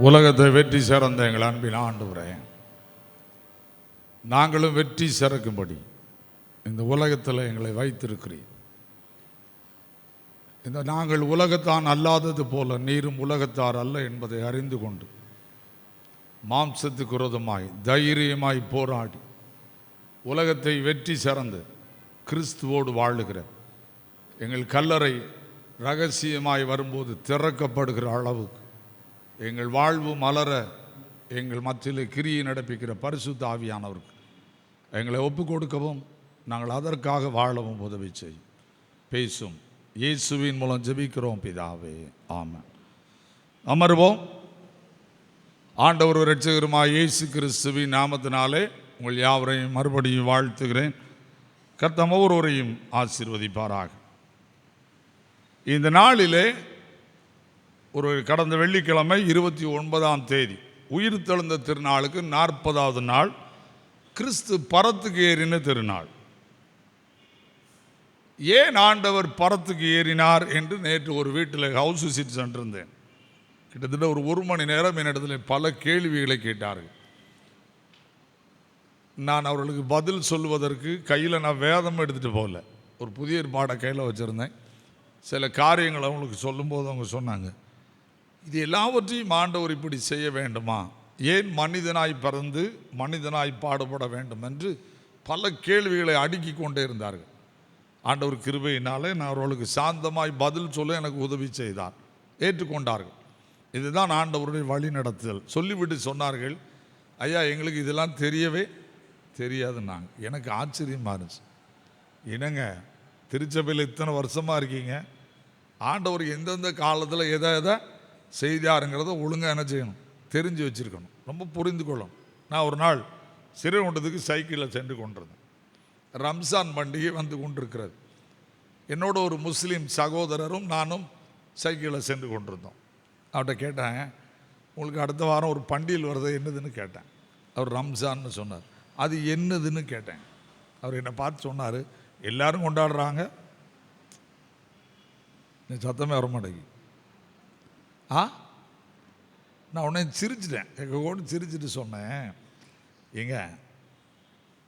உலகத்தை வெற்றி சிறந்த எங்கள் அன்பின் ஆண்டவரே, நாங்களும் வெற்றி சிறக்கும்படி இந்த உலகத்தில் எங்களை வைத்திருக்கிறீர். இந்த நாங்கள் உலகத்தான் அல்லாதது போல நீரும் உலகத்தார் அல்ல என்பதை அறிந்து கொண்டு மாம்சத்துக்கு விரோதமாய் தைரியமாய் போராடி உலகத்தை வெற்றி சிறந்து கிறிஸ்துவோடு வாழுகிற எங்கள் கல்லறை ரகசியமாய் வரும்போது திறக்கப்படுகிற அளவுக்கு எங்கள் வாழ்வு மலர எங்கள் மத்தியில் கிரியை நடப்பிக்கிற பரிசுத்த ஆவியானவருக்கு எங்களை ஒப்பு கொடுக்கவும் நாங்கள் அதற்காக வாழவும் உதவி செய்யும். பேசும் இயேசுவின் மூலம் ஜெபிக்கிறோம் பிதாவே, ஆமென். அமர்வோம். ஆண்டவர் இரட்சகருமாய் இயேசு கிறிஸ்துவின் நாமத்தினாலே உங்கள் யாவரையும் மறுபடியும் வாழ்த்துகிறேன். கர்த்தர் ஒவ்வொருவரையும் ஆசீர்வதிப்பாராக. இந்த நாளிலே கடந்த வெள்ளிக்கிழமை 29ஆம் தேதி உயிர்த்தெழுந்த திருநாளுக்கு 40வது நாள், கிறிஸ்து பரத்துக்கு ஏறின திருநாள். ஏன் ஆண்டவர் பரத்துக்கு ஏறினார் என்று நேற்று ஒரு வீட்டில் ஹவுஸ் விசிட் சென்றிருந்தேன். கிட்டத்தட்ட ஒரு மணி நேரம் என்னிடத்தில் பல கேள்விகளை கேட்டார்கள். நான் அவர்களுக்கு பதில் சொல்வதற்கு கையில் நான் வேதம் எடுத்துகிட்டு போகல, ஒரு புதிய ஏற்பாடை கையில் வச்சுருந்தேன். சில காரியங்கள் அவங்களுக்கு சொல்லும்போது அவங்க சொன்னாங்க, இது எல்லாவற்றையும் ஆண்டவர் இப்படி செய்ய வேண்டுமா, ஏன் மனிதனாய் பிறந்து மனிதனாய் பாடுபட வேண்டும் என்று பல கேள்விகளை அடுக்கி கொண்டே இருந்தார்கள். ஆண்டவர் கிருபையினாலே நான் அவர்களுக்கு சாந்தமாய் பதில் சொல்ல எனக்கு உதவி செய்தார், ஏற்றுக்கொண்டார்கள். இதுதான் ஆண்டவருடைய வழி நடத்துதல். சொல்லிவிட்டு சொன்னார்கள், ஐயா எங்களுக்கு இதெல்லாம் தெரியவே தெரியாதுன்னாங்க. எனக்கு ஆச்சரியமாக இருந்துச்சு. என்னங்க, திருச்சபையில் இத்தனை வருஷமாக இருக்கீங்க, ஆண்டவர் எந்தெந்த காலத்தில் எதை செய்தாருங்கிறத ஒழுங்காக என்ன செய்யணும், தெரிஞ்சு வச்சுருக்கணும், ரொம்ப புரிந்து கொள்ளணும். நான் ஒரு நாள் சிறுகுண்டத்துக்கு சைக்கிளில் சென்று கொண்டிருந்தேன். ரம்ஜான் பண்டிகை வந்து கொண்டிருக்கிறது. என்னோட ஒரு முஸ்லீம் சகோதரரும் நானும் சைக்கிளில் சென்று கொண்டிருந்தோம். அவர்கிட்ட கேட்டேன், உங்களுக்கு அடுத்த வாரம் ஒரு பண்டிகை வருது, என்னதுன்னு கேட்டேன். அவர் ரம்ஜான்னு சொன்னார். அது என்னதுன்னு கேட்டேன். அவர் என்னை பார்த்து சொன்னார், எல்லாரும் கொண்டாடுறாங்க. சத்தமே வர மாட்டேங்குது. நான் உடனே சிரிச்சிட்டேன். எங்கள் கூட சிரிச்சிட்டு சொன்னேன், ஏங்க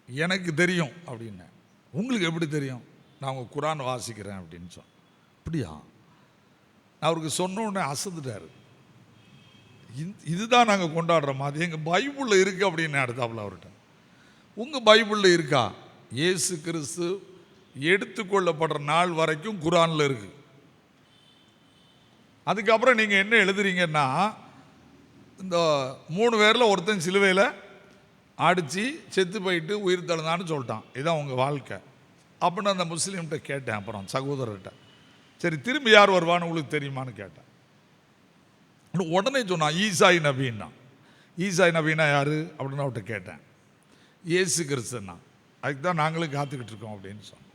எனக்கு தெரியும் அப்படின்னேன். உங்களுக்கு எப்படி தெரியும்? நான் உங்கள் குரான் வாசிக்கிறேன் அப்படின்னு சொன்னேன். அப்படியா? நான் அவருக்கு சொன்ன உடனே அசந்துட்டார். இதுதான் நாங்கள் கொண்டாடுறோமா? அது எங்கள் பைபிளில் இருக்குது அப்படின்னு அடுத்தாப்புல அவர்கிட்ட. உங்கள் பைபிளில் இருக்கா? இயேசு கிறிஸ்து எடுத்துக்கொள்ளப்படுற நாள் வரைக்கும் குரானில் இருக்குது. அதுக்கப்புறம் நீங்கள் என்ன எழுதுறீங்கன்னா, இந்த 3 பேரில் ஒருத்தன் சிலுவையில் அடித்து செத்து போயிட்டு உயிர் தழுந்தான்னு சொல்லிட்டான், இதுதான் உங்கள் வாழ்க்கை அப்படின்னு அந்த முஸ்லீம்கிட்ட கேட்டேன். அப்புறம் சகோதரர்கிட்ட, சரி திரும்பி யார் வருவான்னு உங்களுக்கு தெரியுமான்னு கேட்டேன். உடனே சொன்னான் ஈசாய் நபின்னா. ஈசாய் நபின்னா யார் அப்படின்னு அவர்கிட்ட கேட்டேன். இயேசு கிறிஸ்துன்னா. அதுக்கு தான் நாங்களும் காத்துக்கிட்டு இருக்கோம் அப்படின்னு சொன்னோம்.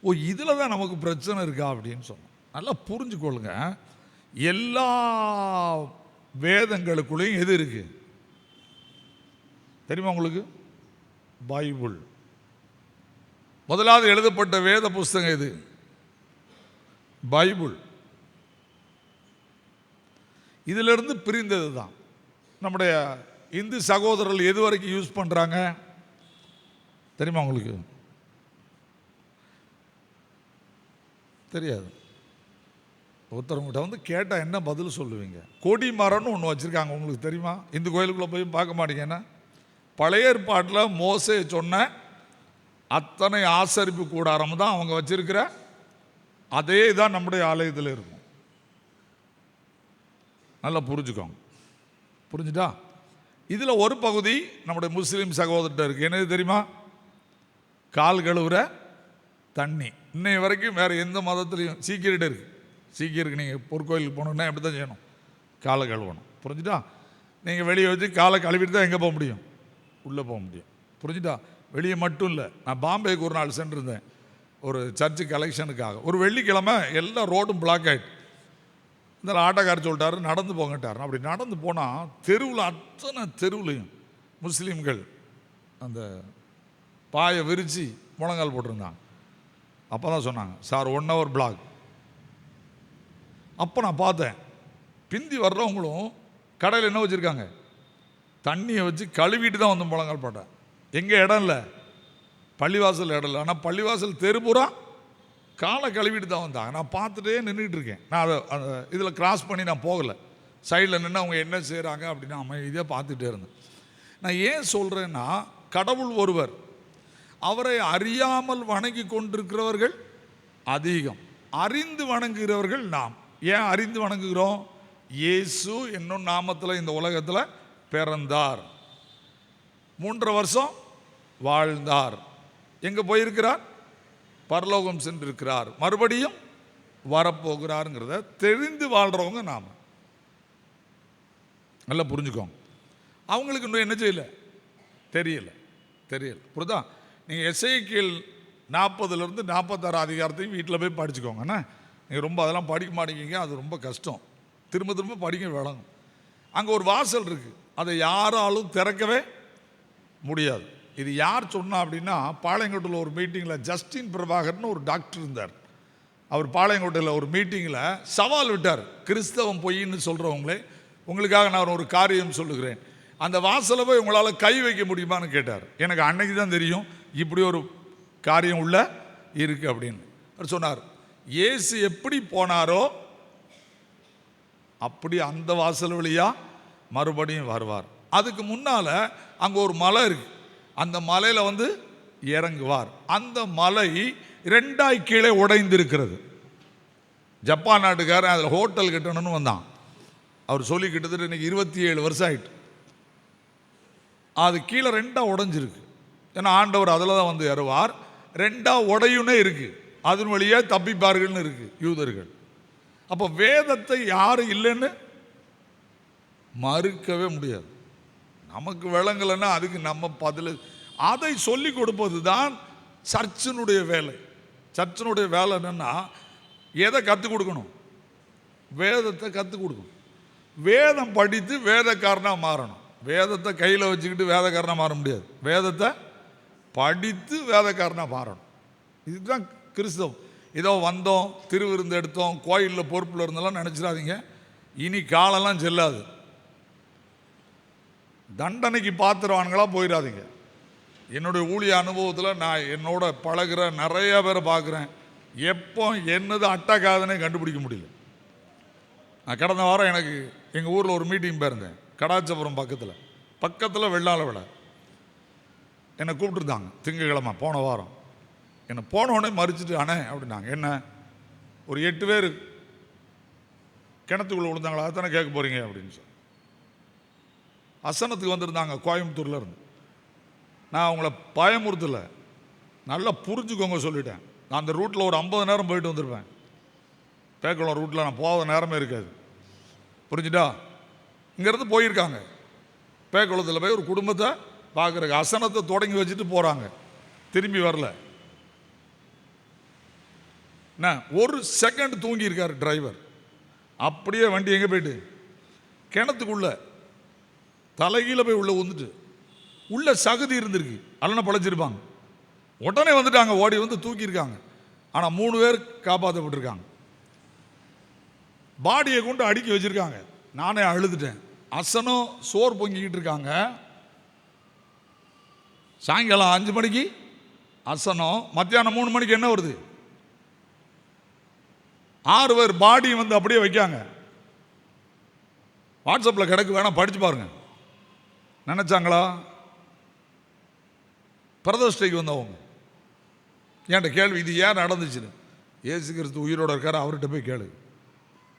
ஓ, இதில் தான் நமக்கு பிரச்சனை இருக்கா அப்படின்னு சொன்னோம். நல்லா புரிஞ்சுக்கொள்ளுங்க, எல்லா வேதங்களுக்குள்ளேயும் எது இருக்குது தெரியுமா உங்களுக்கு? பைபிள். முதலாவது எழுதப்பட்ட வேத புஸ்தகம் எது? பைபிள். இதிலிருந்து பிரிந்தது தான் நம்முடைய இந்து சகோதரர்கள் எது வரைக்கும் யூஸ் பண்ணுறாங்க தெரியுமா உங்களுக்கு? தெரியாது. ஒருத்தவங்கிட்ட வந்து கேட்டால் என்ன பதில் சொல்லுவீங்க? கொடி மரம்னு ஒன்று வச்சுருக்காங்க, உங்களுக்கு தெரியுமா? இந்து கோயிலுக்குள்ளே போய் பார்க்க மாட்டீங்கன்னா, பழைய ஏற்பாட்டில் மோசே சொன்ன அத்தனை ஆசரிப்பு கூடாரம் தான் அவங்க வச்சிருக்கிற அதே தான் நம்முடைய ஆலயத்தில் இருக்கும். நல்லா புரிஞ்சுக்கோங்க. புரிஞ்சுட்டா? இதில் ஒரு பகுதி நம்முடைய முஸ்லீம் சகோதரர்கிட்ட இருக்குது. என்னது தெரியுமா? கால் கழுவுற தண்ணி. இன்னை வரைக்கும் வேறு எந்த மதத்துலையும் சீக்கிரட்டு இருக்குது. சீக்கிரருக்கு நீங்கள் பொற்கோயிலுக்கு போகணுன்னா எப்படி தான் செய்யணும்? காலை கழுவணும். புரிஞ்சுட்டா? நீங்கள் வெளியே வச்சு காலை கழுவிட்டு தான் எங்கே போக முடியும்? உள்ளே போக முடியும். புரிஞ்சுட்டா? வெளியே மட்டும் இல்லை. நான் பாம்பேக்கு ஒரு நாள் சென்றிருந்தேன் ஒரு சர்ச்சு கலெக்ஷனுக்காக. ஒரு வெள்ளிக்கிழமை எல்லா ரோடும் பிளாக் ஆகிட்டு. இந்த ஆட்டோக்காரர் சொல்லிட்டாரு நடந்து போங்கட்டார். அப்படி நடந்து போனால் தெருவில் அத்தனை தெருவுலையும் முஸ்லீம்கள் அந்த பாயை விரித்து முழங்கால் போட்டிருந்தாங்க. அப்போ தான் சொன்னாங்க, சார் 1 hour பிளாக். அப்போ நான் பார்த்தேன், பிந்தி வர்றவங்களும் கடையில் என்ன வச்சுருக்காங்க? தண்ணியை வச்சு கழுவிட்டு தான் வந்து முழங்கால் போட்டேன். எங்கே இடம் இல்லை, பள்ளிவாசல் இடம் இல்லை. ஆனால் பள்ளிவாசல் தெருபுறா காலை கழுவிட்டு தான் வந்தாங்க. நான் பார்த்துட்டே நின்றுட்டு இருக்கேன். நான் அதை இதில் கிராஸ் பண்ணி நான் போகலை. சைடில் நின்று அவங்க என்ன செய்கிறாங்க அப்படின்னு அமைதியாக பார்த்துட்டே இருந்தேன். நான் ஏன் சொல்கிறேன்னா, கடவுள் ஒருவர், அவரை அறியாமல் வணங்கி கொண்டிருக்கிறவர்கள் அதிகம், அறிந்து வணங்குகிறவர்கள் நாம். ஏன் அறிந்து வணங்குகிறோம்? இயேசு என்னும் நாமத்தில் இந்த உலகத்தில் பிறந்தார், 3.5 வருஷம் வாழ்ந்தார், எங்கே போயிருக்கிறார்? பரலோகம் சென்றிருக்கிறார், மறுபடியும் வரப்போகிறாருங்கிறத தெரிந்து வாழ்கிறவங்க நாம். நல்லா புரிஞ்சுக்கோங்க. அவங்களுக்கு இன்னும் என்ன செய்யலை, தெரியல. புரியுதா? நீங்கள் எசேக்கியேல் 40 46 அதிகாரத்தையும் வீட்டில் போய் படிச்சுக்கோங்கண்ணா. நீங்கள் ரொம்ப அதெல்லாம் படிக்க மாட்டேங்கிங்க, அது ரொம்ப கஷ்டம். திரும்ப படிக்க விளங்கும். அங்கே ஒரு வாசல் இருக்குது, அதை யாராலும் திறக்கவே முடியாது. இது யார் சொன்னா அப்படின்னா, பாளையங்கோட்டையில் ஒரு மீட்டிங்கில் ஜஸ்டின் பிரபாகர்னு ஒரு டாக்டர் இருந்தார். அவர் பாளையங்கோட்டையில் ஒரு மீட்டிங்கில் சவால் விட்டார். கிறிஸ்தவம் பொய்ன்னு சொல்கிறவங்களே, உங்களுக்காக நான் ஒரு காரியம் சொல்லுகிறேன், அந்த வாசலை போய் உங்களால் கை வைக்க முடியுமான்னு கேட்டார். எனக்கு அன்னைக்கு தான் தெரியும் இப்படி ஒரு காரியம் உள்ள இருக்கு அப்படின்னு. அவர் சொன்னார், இயேசு எப்படி போனாரோ அப்படி அந்த வாசல் வழியா மறுபடியும் வருவார். அதுக்கு முன்னால அங்கே ஒரு மலை இருக்கு, அந்த மலையில் வந்து இறங்குவார். அந்த மலை 2 கீழே உடைந்திருக்கிறது. ஜப்பான் நாட்டுக்காரன் அதில் ஹோட்டல் கட்டணும்னு வந்தான். அவர் சொல்லி கிட்டத்தட்ட இன்னைக்கு 27 வருஷம் ஆயிட்டு. அது கீழே 2 உடைஞ்சிருக்கு. ஏன்னா ஆண்டவர் அதில் தான் வந்து ஏறுவார். 2 உடையுன்னே இருக்கு, அதன் வழியே தப்பிப்பார்கள்னு இருக்கு யூதர்கள். அப்போ வேதத்தை யாரும் இல்லைன்னு மறுக்கவே முடியாது. நமக்கு விளங்கலைன்னா அதுக்கு நம்ம பதில், அதை சொல்லி கொடுப்பது தான் சர்ச்சினுடைய வேலை. சர்ச்சினுடைய வேலை என்னன்னா, எதை கற்றுக் கொடுக்கணும்? வேதத்தை கற்றுக் கொடுக்கணும். வேதம் படித்து வேதக்காரனாக மாறணும். வேதத்தை கையில் வச்சுக்கிட்டு வேதக்காரனாக மாற முடியாது. வேதத்தை படித்து வேதக்காரனாக மாறணும். இதுதான் கிறிஸ்தவம். ஏதோ வந்தோம், திருவிருந்து எடுத்தோம், கோயிலில் பொறுப்பில் இருந்தெல்லாம் நினச்சிடாதீங்க. இனி காலெல்லாம் செல்லாது. தண்டனைக்கு பாத்திரவான்களா போயிடாதீங்க. என்னுடைய ஊழிய அனுபவத்தில் நான் என்னோட பழகிற நிறைய பேரை பார்க்குறேன், எப்போ என்னது அட்டகாதனே கண்டுபிடிக்க முடியல. நான் கடந்த வாரம் எனக்கு எங்கள் ஊரில் ஒரு மீட்டிங் போயிருந்தேன், கடாச்சபுரம் பக்கத்தில் வெள்ளாள விழா. என்னை கூப்பிட்டுருந்தாங்க திங்கக்கிழமை போன வாரம். என்னை போனோடனே மறிச்சிட்டு அண்ணே அப்படின்னாங்க. என்ன ஒரு 8 பேர் கிணத்துக்குள்ளே விழுந்தாங்களா, அதானே கேட்க போகிறீங்க அப்படின்னு சொல்லி அசனத்துக்கு வந்திருந்தாங்க கோயம்புத்தூரில் இருந்து. நான் அவங்கள பயமுறுத்தல, நல்லா புரிஞ்சுக்கோங்க சொல்லிட்டேன். நான் அந்த ரூட்டில் ஒரு 50 நேரம் போயிட்டு வந்திருப்பேன். பேக்குளம் ரூட்டில் நான் போகாத நேரமே இருக்காது, புரிஞ்சுட்டா? இங்கேருந்து போயிருக்காங்க பேக்குளத்தில் போய் ஒரு குடும்பத்தை பார்க்குறக்கு. அசனத்தை தொடங்கி வச்சுட்டு போகிறாங்க, திரும்பி வரல. என்ன, 1 செகண்ட் தூங்கி இருக்கார் டிரைவர். அப்படியே வண்டி எங்கே போயிட்டு கிணத்துக்குள்ள தலைகீழ போய் உள்ள வந்துட்டு, உள்ள சகதி இருந்திருக்கு, அல்லனா பழச்சிருப்பாங்க. உடனே வந்துட்டாங்க, ஓடி வந்து தூக்கியிருக்காங்க. ஆனால் 3 பேர் காப்பாற்றப்பட்டிருக்காங்க. பாடியை கொண்டு அடுக்கி வச்சிருக்காங்க. நானே அழுதுட்டேன். அசனம் சோறு பொங்கிக்கிட்டு இருக்காங்க. சாயங்காலம் 5 மணிக்கு அசனம், மத்தியானம் 3 மணிக்கு என்ன வருது? 6 பேர் பாடி வந்து அப்படியே வைக்காங்க. வாட்ஸ்அப்பில் கிடக்கு, வேணா படிச்சு பாருங்க. நினைச்சாங்களா? பிரதோஷ்டைக்கு வந்தவங்க என்கிட்ட கேள்வி, இது ஏன் நடந்துச்சுன்னு. இயேசு கிறிஸ்து உயிரோட இருக்காரு, அவர்கிட்ட போய் கேளு.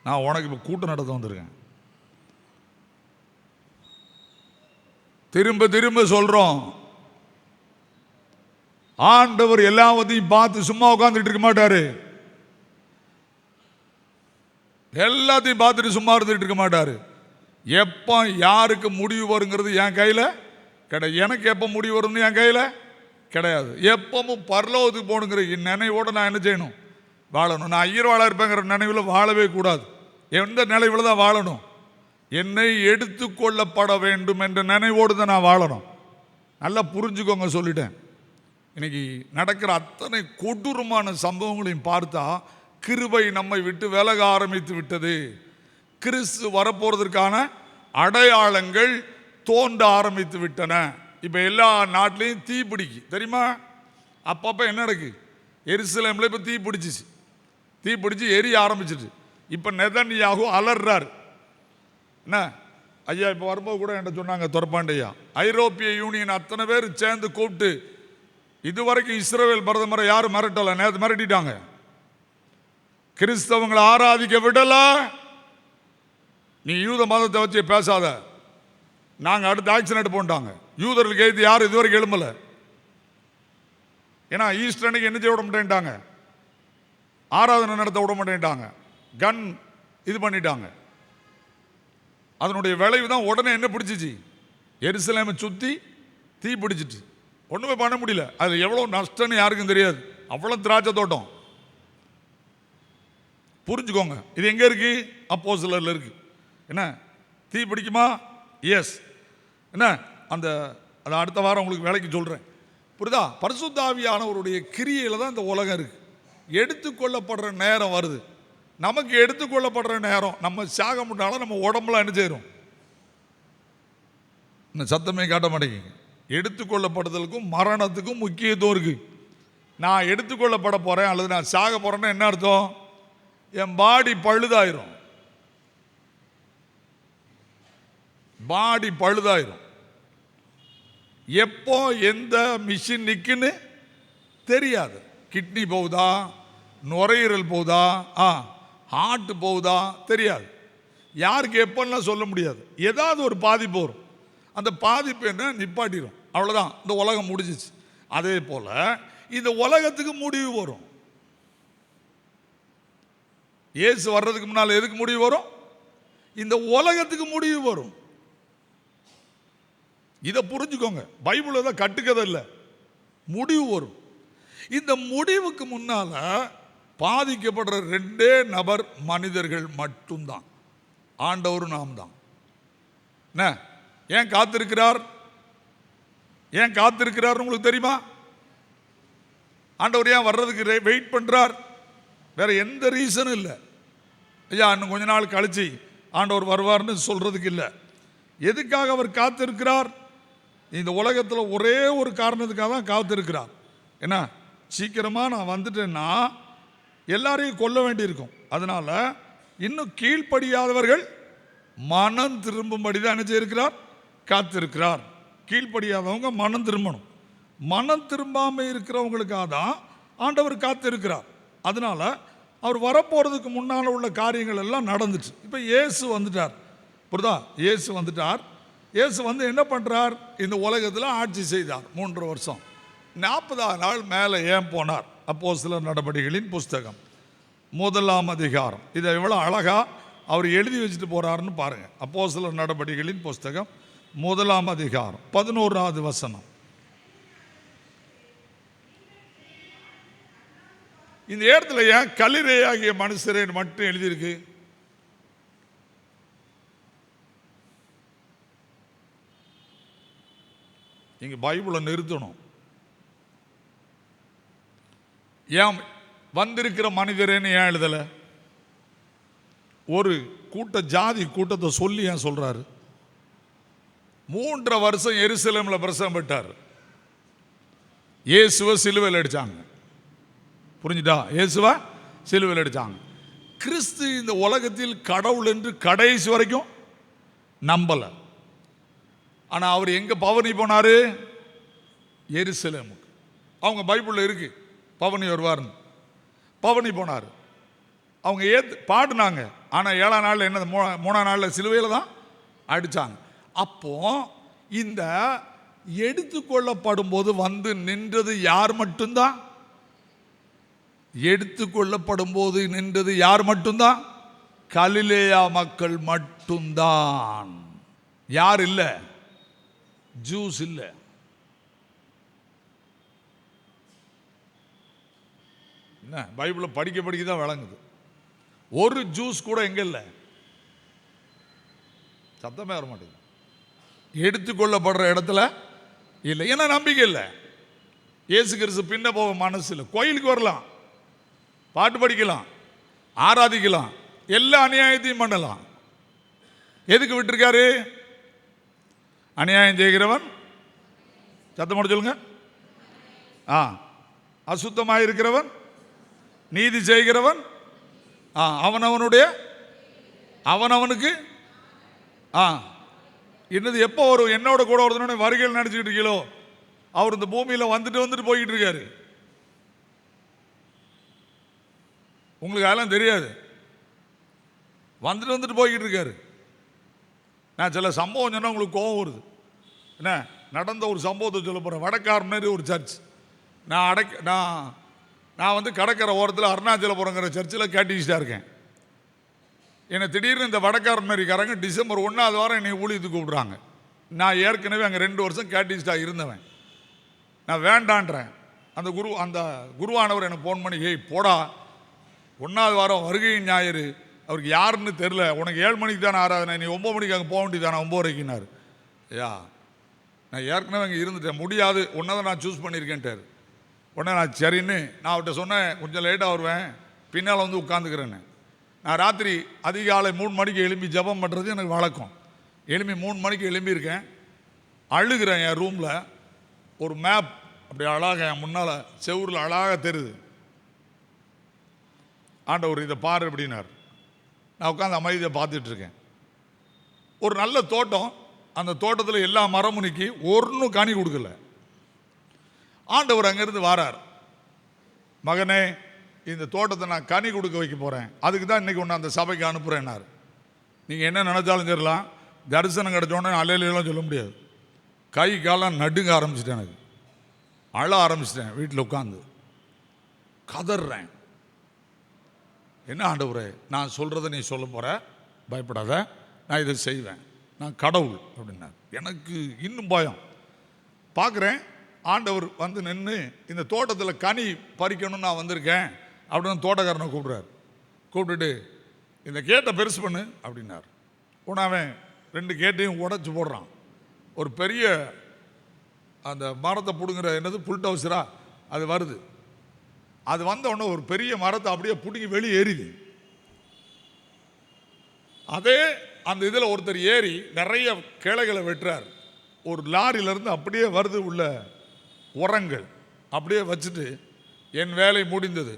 நான் உனக்கு இப்போ கூட்டம் நடத்த வந்திருக்கேன். திரும்ப திரும்ப சொல்றோம், ஆண்டவர் எல்லாத்தையும் பார்த்து சும்மா உட்காந்துட்டு இருக்க மாட்டாரு. எல்லாத்தையும் பார்த்துட்டு சும்மா இருந்துட்டு இருக்க மாட்டாரு. எப்போ யாருக்கு முடிவு வருங்கிறது என் கையில் கிடையாது. எனக்கு எப்போ முடிவு வரும்னு என் கையில் கிடையாது. எப்பவும் பரலோகத்துக்கு போகணுங்கிற நினைவோடு நான் என்ன செய்யணும்? வாழணும். நான் ஐயர்வாளாக இருப்பேங்கிற நினைவில் வாழவே கூடாது. எந்த நினைவில் தான் வாழணும்? என்னை எடுத்துக்கொள்ளப்பட வேண்டும் என்ற நினைவோடு தான் நான் வாழணும். நல்லா புரிஞ்சுக்கோங்க சொல்லிட்டேன். இன்னைக்கு நடக்கிற அத்தனை கொடூரமான சம்பவங்களையும் பார்த்தா கிருபை நம்மை விட்டு விலக ஆரம்பித்து விட்டது. கிறிஸ்து வரப்போறதற்கான அடையாளங்கள் தோன்ற ஆரம்பித்து விட்டன. இப்போ எல்லா நாட்டிலையும் தீ பிடிக்கு தெரியுமா? அப்பப்போ என்ன நடக்கு? எருசலேமில் இப்போ தீ பிடிச்சிச்சு, தீ பிடிச்சி எரிய ஆரம்பிச்சிட்டு. இப்போ நெதன்யாகு அலர்றாரு. என்ன ஐயா, இப்போ வரும்போது கூட என்கிட்ட சொன்னாங்க துரப்பாண்டையா, ஐரோப்பிய யூனியன் அத்தனை பேர் சேர்ந்து கூப்பிட்டு இதுவரைக்கும் இஸ்ரவேல் பிரதமரை யாரும் மிரட்டலை, நேற்று மிரட்டிட்டாங்க. கிறிஸ்தவங்களை ஆராதிக்க விடல, நீ யூத மதத்தை வச்சு பேசாத, நாங்கள் அடுத்த ஆக்ஷன் எடுப்போம்ட்டாங்க. யூதர்களுக்கு எழுதி யாரும் இதுவரைக்கும் எழும்பல. ஏன்னா ஈஸ்டர் அன்னைக்கு என்ன செய்ய விட மாட்டேன்ட்டாங்க, ஆராதனை நடத்த விட மாட்டேன்ட்டாங்க, கன் இது பண்ணிட்டாங்க. அதனுடைய விளைவு தான் உடனே என்ன பிடிச்சிச்சு, எருசலேமை சுற்றி தீ பிடிச்சிட்டு ஒன்றுமே பண்ண முடியல. அது எவ்வளோ நஷ்டம்னு யாருக்கும் தெரியாது. அவ்வளோ திராட்சை தோட்டம். புரிஞ்சுக்கோங்க, இது எங்கே இருக்கு? அப்போஸ்தலர்ல இருக்கு. என்ன தீ பிடிக்குமா? எஸ். என்ன அந்த அதை அடுத்த வாரம் உங்களுக்கு வேலைக்கு சொல்கிறேன். புரியுதா? பரிசுத்த ஆவியானவருடைய கிரியையில் தான் இந்த உலகம் இருக்கு. எடுத்துக்கொள்ளப்படுற நேரம் வருது. நமக்கு எடுத்துக்கொள்ளப்படுற நேரம் நம்ம சாக முன்னால நம்ம உடம்புல என்ன செய்யறோம்? சத்தமே காட்ட மாட்டேங்க. எடுத்துக்கொள்ளப்படுதலுக்கும் மரணத்துக்கும் முக்கியத்துவம் இருக்கு. நான் எடுத்துக்கொள்ளப்பட போறேன் அல்லது நான் சாக போறேன்னா என்ன அர்த்தம்? என் பாடி பழுதாயிரும், பாடி பழுதாயிரும். எப்போ எந்த மிஷின் நிற்குன்னு தெரியாது. கிட்னி போகுதா, நுரையீரல் போகுதா, ஹார்ட் போகுதா தெரியாது. யாருக்கு எப்போல்லாம் சொல்ல முடியாது. ஏதாவது ஒரு பாதிப்பு வரும். அந்த பாதிப்பு என்ன நிப்பாட்டிடும், அவ்வளோதான். இந்த உலகம் முடிஞ்சிச்சு. அதே போல் இந்த உலகத்துக்கு முடிவு வரும். இயேசு வர்றதுக்கு முன்னால் எதுக்கு முடிவு வரும்? இந்த உலகத்துக்கு முடிவு வரும். இதை புரிஞ்சுக்கோங்க. பைபிள் தான் கட்டுக்கதை இல்லை, முடிவு வரும். இந்த முடிவுக்கு முன்னால பாதிக்கப்படுற ரெண்டே நபர் மனிதர்கள் மட்டும்தான், ஆண்டவரும் நாம் தான். என்ன ஏன் காத்திருக்கிறார்? ஏன் காத்திருக்கிறார் உங்களுக்கு தெரியுமா? ஆண்டவர் ஏன் வர்றதுக்கு வெயிட் பண்றார்? வேற எந்த ரீசனும் இல்லை. ஐயா இன்னும் கொஞ்ச நாள் கழிச்சு ஆண்டவர் வருவார்னு சொல்றதுக்கு இல்லை. எதுக்காக அவர் காத்திருக்கிறார்? இந்த உலகத்தில் ஒரே ஒரு காரணத்துக்காக தான் காத்திருக்கிறார். என்ன சீக்கிரமாக நான் வந்துட்டேன்னா எல்லாரையும் கொல்ல வேண்டியிருக்கும். அதனால இன்னும் கீழ்ப்படியாதவர்கள் மனம் திரும்பும்படி தான் என்ன செய்திருக்கிறார்? காத்திருக்கிறார். கீழ்ப்படியாதவங்க மனம் திரும்பணும். மனம் திரும்பாமல் இருக்கிறவங்களுக்காக தான் ஆண்டவர் காத்திருக்கிறார். அதனால அவர் வரப்போறதுக்கு முன்னால் உள்ள காரியங்கள் எல்லாம் நடந்துச்சு. இப்போ இயேசு வந்துட்டார். புரியுதா? இயேசு வந்துட்டார். இயேசு வந்து என்ன பண்ணுறார்? இந்த உலகத்தில் ஆட்சி செய்தார் 3 வருஷம். 40ஆம் நாள் மேலே ஏன் போனார்? அப்போஸ்தலர் நடபடிகளின் புஸ்தகம் 1ஆம் அதிகாரம். இதை எவ்வளோ அழகா அவர் எழுதி வச்சுட்டு போறாருன்னு பாருங்க. அப்போஸ்தலர் நடபடிகளின் புஸ்தகம் 1ஆம் அதிகாரம் 11வது வசனம். இந்த இடத்துல ஏன் கலிலேயாகிய மனுஷரே மட்டும் எழுதியிருக்கு? நீங்க பைபிளை நிறுத்தணும். ஏன் வந்திருக்கிற மனிதரேன்னு ஏன் எழுதல? ஒரு கூட்ட ஜாதி கூட்டத்தை சொல்லி ஏன் சொல்றாரு? 3 வருஷம் எருசலேமில் பிரசங்கம் பெற்றார். இயேசுவை சிலுவையில் அடிச்சாங்க. புரிஞ்சுட்டா? இயேசுவை சிலுவையில் அடிச்சாங்க. கிறிஸ்து இந்த உலகத்தில் கடவுள் என்று கடைசி வரைக்கும் நம்பல. ஆனா அவர் எங்க பவனி போனாரு? எருசலேமுக்கு. அவங்க பைபிள்ல இருக்கு பவனி வருவார்னு. பவனி போனார். அவங்க பாடினாங்க. ஆனா 7ஆம் நாள் என்ன, 3ஆம் நாளில் சிலுவையில் தான் அடிச்சாங்க. அப்போ இந்த எடுத்துக்கொள்ளப்படும் போது வந்து நின்றது யார் மட்டும்தான்? எடுத்துக்கொள்ளப்படும் போது நின்றது யார் மட்டும்தான்? கலிலேயா மக்கள் மட்டும்தான். யார் இல்லை? ஜூஸ் இல்லை. என்ன பைபிளை படிக்க தான் விளங்குது. ஒரு ஜூஸ் கூட எங்க இல்லை. சத்தமே வர மாட்டேங்குது. எடுத்துக்கொள்ளப்படுற இடத்துல இல்லை. ஏன்னா நம்பிக்கை இல்லை. இயேசு கிறிஸ்து பின்ன போக மனசு இல்லை. கோயிலுக்கு வரலாம், பாட்டு படிக்கலாம், ஆராதிக்கலாம், எல்லா அநியாயத்தையும் பண்ணலாம். எதுக்கு விட்டுருக்காரு? அநியாயம் செய்கிறவன், சத்தம் சொல்லுங்க, அசுத்தமாக இருக்கிறவன், நீதி செய்கிறவன், அவனவனுக்கு என்னது எப்போ வரும்? என்னோட கூட ஒருத்தனோட வருகையில் நினைச்சுக்கிட்டு இருக்கீங்களோ, அவர் இந்த பூமியில் வந்துட்டு போய்கிட்டு இருக்காரு. உங்களுக்கு அதெல்லாம் தெரியாது. வந்துட்டு போய்கிட்டு இருக்காரு. நான் சில சம்பவம் சொன்னால் உங்களுக்கு கோபம் வருது. என்ன நடந்த ஒரு சம்பவத்தை சொல்ல போகிறேன். வடக்காரனரி ஒரு சர்ச். நான் வந்து கடற்கரை ஓரத்தில் அருணாச்சலபுரங்கிற சர்ச்சில் கேட்டிஸ்டாக இருக்கேன். என்னை திடீர்னு இந்த வடக்காரனரிக்காரங்க டிசம்பர் 1ஆவது வாரம் என்னை ஊழியத்துக்கு கூப்பிட்றாங்க. நான் ஏற்கனவே அங்கே 2 வருஷம் கேட்டிஸ்டாக இருந்தவன். நான் வேண்டான்றேன். அந்த குருவானவர் எனக்கு ஃபோன் பண்ணி, ஏய் போடா, 1ஆவது வாரம் வருகையின் ஞாயிறு, அவருக்கு யாருன்னு தெரில, உனக்கு 7 மணிக்கு தானே ஆராதனை, நீ 9 மணிக்கு அங்கே போக வேண்டியதானே, 9 வரைக்குனாரு. ஐயா நான் ஏற்கனவே அங்கே இருந்துட்டேன், முடியாது, ஒன்றை தான் நான் சூஸ் பண்ணியிருக்கேன்ட்டார். உடனே நான் சரின்னு நான் அவர்கிட்ட சொன்னேன், கொஞ்சம் லேட்டாக வருவேன், பின்னால் வந்து உட்காந்துக்கிறேன்னு. நான் ராத்திரி அதிகாலை 3 மணிக்கு எழும்பி ஜபம் பண்ணுறது எனக்கு வழக்கம். 3 மணிக்கு எழும்பியிருக்கேன். அழுகிறேன். என் ரூமில் ஒரு மேப் அப்படி அழகாக என் முன்னால் செவ்வூரில் அழகாக தெரியுது. ஆண்டவர் இதை பாரு அப்படின்னார். நான் உட்காந்து அமைதியை பார்த்துட்ருக்கேன். ஒரு நல்ல தோட்டம். அந்த தோட்டத்தில் எல்லா மரமுனிக்கு ஒன்றும் கனி கொடுக்கல. ஆண்டவர் அங்கேருந்து வாரார். மகனே, இந்த தோட்டத்தை நான் கனி கொடுக்க வைக்க போகிறேன், அதுக்கு தான் இன்றைக்கி ஒன்று அந்த சபைக்கு அனுப்புகிறேன்னார். நீங்கள் என்ன நினச்சாலும் சரிலாம், தரிசனம் கிடச்சோன்னே அலையிலாம் சொல்ல முடியாது. கை காலம் நடுங்க ஆரம்பிச்சிட்டேன். எனக்கு அழ ஆரம்பிச்சிட்டேன். வீட்டில் உட்காந்து கதறேன். என்ன ஆண்டவரே, நான் சொல்கிறத நீ சொல்ல போகிற, பயப்படாத, நான் இதை செய்வேன், நான் கடவுள் அப்படின்னார். எனக்கு இன்னும் பயம். பார்க்குறேன், ஆண்டவர் வந்து நின்று இந்த தோட்டத்தில் கனி பறிக்கணும்னு நான் வந்திருக்கேன் அப்படின்னு தோட்டக்காரனை கூப்பிட்றாரு. கூப்பிட்டுட்டு இந்த கேட்டை பெருசு பண்ணு அப்படின்னார். உடனே 2 கேட்டையும் உடச்சி போடுறான். ஒரு பெரிய அந்த மரத்தை பிடுங்குற என்னது புல்டவுசரா அது வருது. அது வந்த உடனே ஒரு பெரிய மரத்தை அப்படியே பிடுங்கி வெளியே ஏறிது. அதே அந்த இதில் ஒருத்தர் ஏறி நிறைய கிளைகளை வெட்டுறார். ஒரு லாரியிலேருந்து அப்படியே வருது உள்ள உரங்கள், அப்படியே வச்சுட்டு என் வேலை முடிந்தது,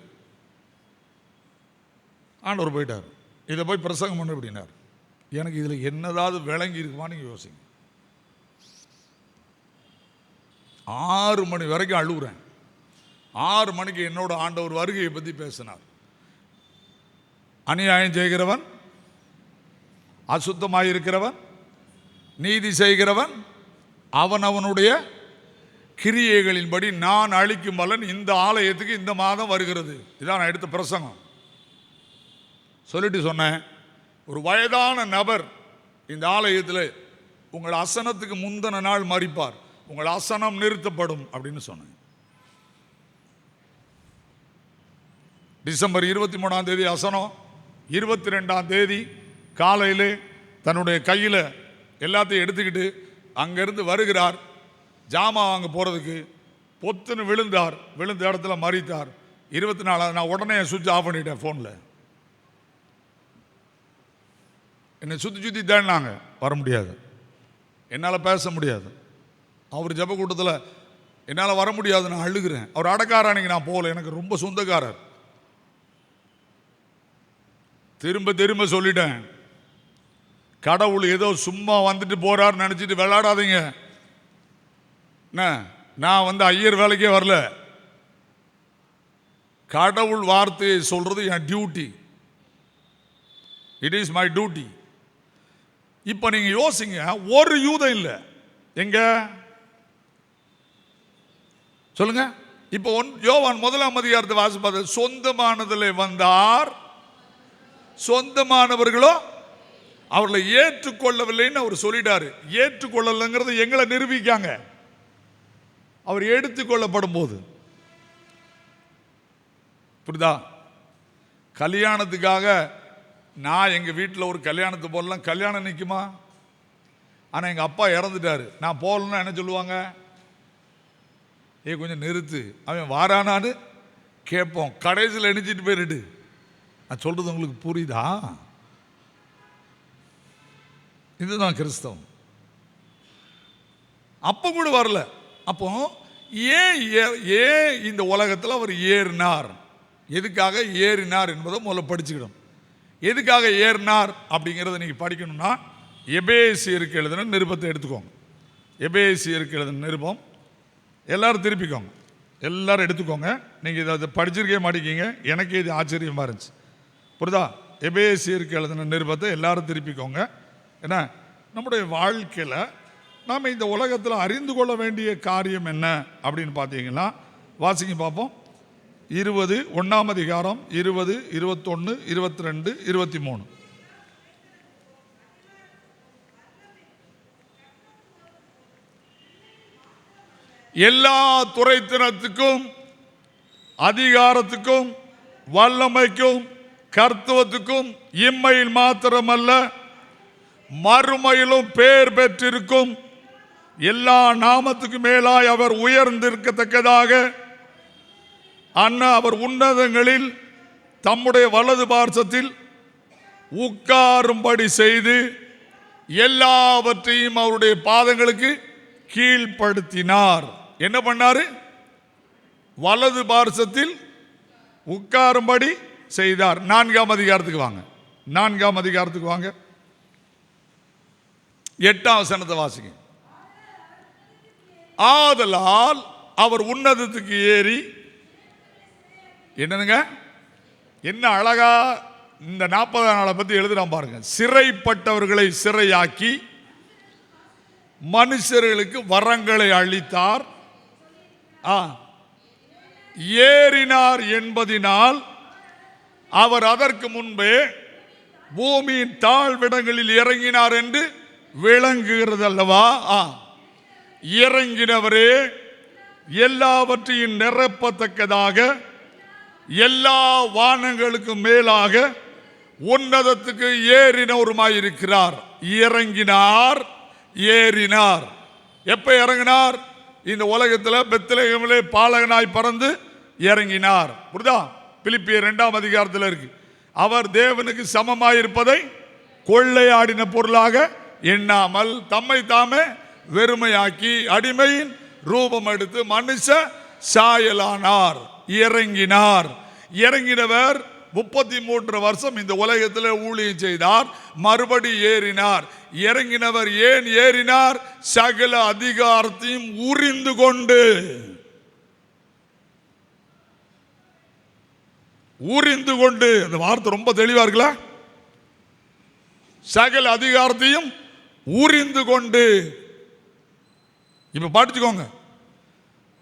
ஆண்டவர் போயிட்டார். இதை போய் பிரசங்கம் பண்ண அப்படின்னார். எனக்கு இதில் என்னதாவது விளங்கி இருக்குமான்னு யோசிங்க. 6 மணி வரைக்கும் அழுகுறேன். 6 மணிக்கு என்னோட ஆண்டவர் வருகையை பற்றி பேசினார். அநியாயம் செய்கிறவன், அசுத்தமாயிருக்கிறவன், நீதி செய்கிறவன், அவனவனுடைய கிரியைகளின்படி நான் அளிக்கும் பலன் இந்த ஆலயத்துக்கு இந்த மாதம் வருகிறது. இதான் நான் எடுத்த பிரசங்கம். சொல்லிட்டு சொன்னேன், ஒரு வயதான நபர் இந்த ஆலயத்தில் உங்கள் அசனத்துக்கு முந்தின நாள் மரிப்பார், உங்கள் அசனம் நிறுத்தப்படும் அப்படின்னு சொன்னேன். டிசம்பர் 23ஆம் தேதி அசனம், 22ஆம் தேதி காலையில் தன்னுடைய கையில் எல்லாத்தையும் எடுத்துக்கிட்டு அங்கேருந்து வருகிறார். ஜாமா வாங்க போகிறதுக்கு பொத்துன்னு விழுந்தார். விழுந்த இடத்துல மறித்தார். 24 நான் உடனே சுவிட்ச் ஆஃப் பண்ணிட்டேன். ஃபோனில் என்னை சுற்றி தேடினாங்க, வர முடியாது, என்னால் பேச முடியாது. அவர் ஜப கூட்டத்தில் என்னால் வர முடியாது, நான் அழுகிறேன். அவர் அடக்கார அன்னைக்கு நான் போகல, எனக்கு ரொம்ப சொந்தக்காரர். திரும்ப சொல்லிட்டேன், கடவுள் ஏதோ சும்மா வந்துட்டு போறார் நினச்சிட்டு விளையாடாதீங்க. நான் வந்து ஐயர் வேலைக்கே வரல. கடவுள் வார்த்தையை சொல்றது என் duty. It is my duty. இப்போ நீங்க யோசிங்க, ஒரு யூதம் இல்லை எங்க சொல்லுங்க. இப்போ யோவான் 1ஆம் அதிகாரத்தை வாசிப்பாரு. சொந்தமானதில் வந்தார், சொந்தமானவர்களோ அவர்களை ஏற்றுக்கொள்ளவில்லைன்னு அவர் சொல்லிட்டாரு. ஏற்றுக்கொள்ளலைங்கிறது எங்களை நிரூபிக்காங்க. அவர் எடுத்துக்கொள்ளப்படும் போது புரியுதா? கல்யாணத்துக்காக நான் எங்கள் வீட்டில் ஒரு கல்யாணத்தை போடலாம், கல்யாணம் நிற்குமா? ஆனால் எங்கள் அப்பா இறந்துட்டாரு, நான் போகலன்னா என்ன சொல்லுவாங்க? கொஞ்சம் நிறுத்து, அவன் வாரானான்னு கேட்போம். கடைசியில் எணிச்சிட்டு போயிட்டு. நான் சொல்கிறது உங்களுக்கு புரியுதா? இதுதான் கிறிஸ்தவம். அப்போ கூட வரல. அப்போ ஏன் இந்த உலகத்தில் அவர் ஏறினார், எதுக்காக ஏறினார் என்பதை முதல்ல படிச்சுக்கிடும். எதுக்காக ஏறினார் அப்படிங்கிறத நீங்கள் படிக்கணும்னா எபேசியருக்கு எழுதின நிருபத்தை எடுத்துக்கோங்க. எபேசியருக்கு எழுதின நிருபம் எல்லாரும் திருப்பிக்கோங்க, எல்லாரும் எடுத்துக்கோங்க. நீங்கள் இதை படிச்சிருக்கே மாட்டேங்கிங்க, எனக்கு இது ஆச்சரியமாக இருந்துச்சு. புரியுதா? எபேசியருக்கு எழுதின நிருபத்தை எல்லாரும் திருப்பிக்கோங்க. ஏன்னா நம்முடைய வாழ்க்கையில் நாம் இந்த உலகத்தில் அறிந்து கொள்ள வேண்டிய காரியம் என்ன அப்படின்னு பார்த்தீங்கன்னா, வாசிங்க பார்ப்போம். 20 1ஆம் அதிகாரம் 20, 21, 22, 23. எல்லா துரைத்தனத்துக்கும் அதிகாரத்துக்கும் வல்லமைக்கும் கர்த்தவத்துக்கும் இம்மையில் மாத்திரமல்ல மறுமையிலும் பேர் பெற்றிருக்கும் எல்லா நாமத்துக்கு மேலாய் அவர் உயர்ந்திருக்கத்தக்கதாக அவர் உன்னதங்களில் தம்முடைய வலது பார்சத்தில் உட்காரும்படி செய்து எல்லாவற்றையும் அவருடைய பாதங்களுக்கு கீழ்ப்படுத்தினார். என்ன பண்ணாரு? வலது பார்சத்தில் உட்காரும்படி செய்தார். 4ஆம் அதிகாரத்துக்கு வாங்க, 4ஆம் அதிகாரத்துக்கு வாங்க, 8ஆம் வசனத்தை வாசிங்க. ஆதலால் அவர் உன்னதத்துக்கு ஏறி, என்னதுங்க, என்ன அழகா இந்த 40ஆம் நாளை பத்தி எழுதுறான் பாருங்க. சிறைப்பட்டவர்களை சிறையாக்கி மனுஷர்களுக்கு வரங்களை அளித்தார். ஏறினார் என்பதினால் அவர் அதற்கு முன்பே பூமியின் தாழ்விடங்களில் இறங்கினார் என்று விளங்குகிறது அல்லவா? இறங்கினவரே எல்லாவற்றையும் நிரப்பத்தக்கதாக எல்லா வானங்களுக்கும் மேலாக உன்னதத்துக்கு ஏறினவருமாயிருக்கிறார். இறங்கினார், ஏறினார். எப்ப இறங்கினார்? இந்த உலகத்தில் பெத்லகேமிலே பாலகனாய் பறந்து இறங்கினார். புரியுதா? பிலிப்பியர் 2ஆம் அதிகாரத்தில் இருக்கு. அவர் தேவனுக்கு சமமாயிருப்பதை கொள்ளையாடின பொருளாக எண்ணாமல் தம்மை தாமே வெறுமையாக்கி அடிமையின் ரூபம் எடுத்து மனுஷ சாயலானார். இறங்கினார். இறங்கினவர் 33 வருஷம் இந்த உலகத்தில் ஊழியம் செய்தார். மறுபடி ஏறினார். இறங்கினவர் ஏன் ஏறினார்? சகல அதிகாரத்தையும் உரிந்து கொண்டு. உரிந்து கொண்டு, அந்த வார்த்தை ரொம்ப தெளிவா இருக்குல்ல? சகல அதிகாரத்தையும் உரிந்து கொண்டு. இப்ப படிச்சுக்கோங்க,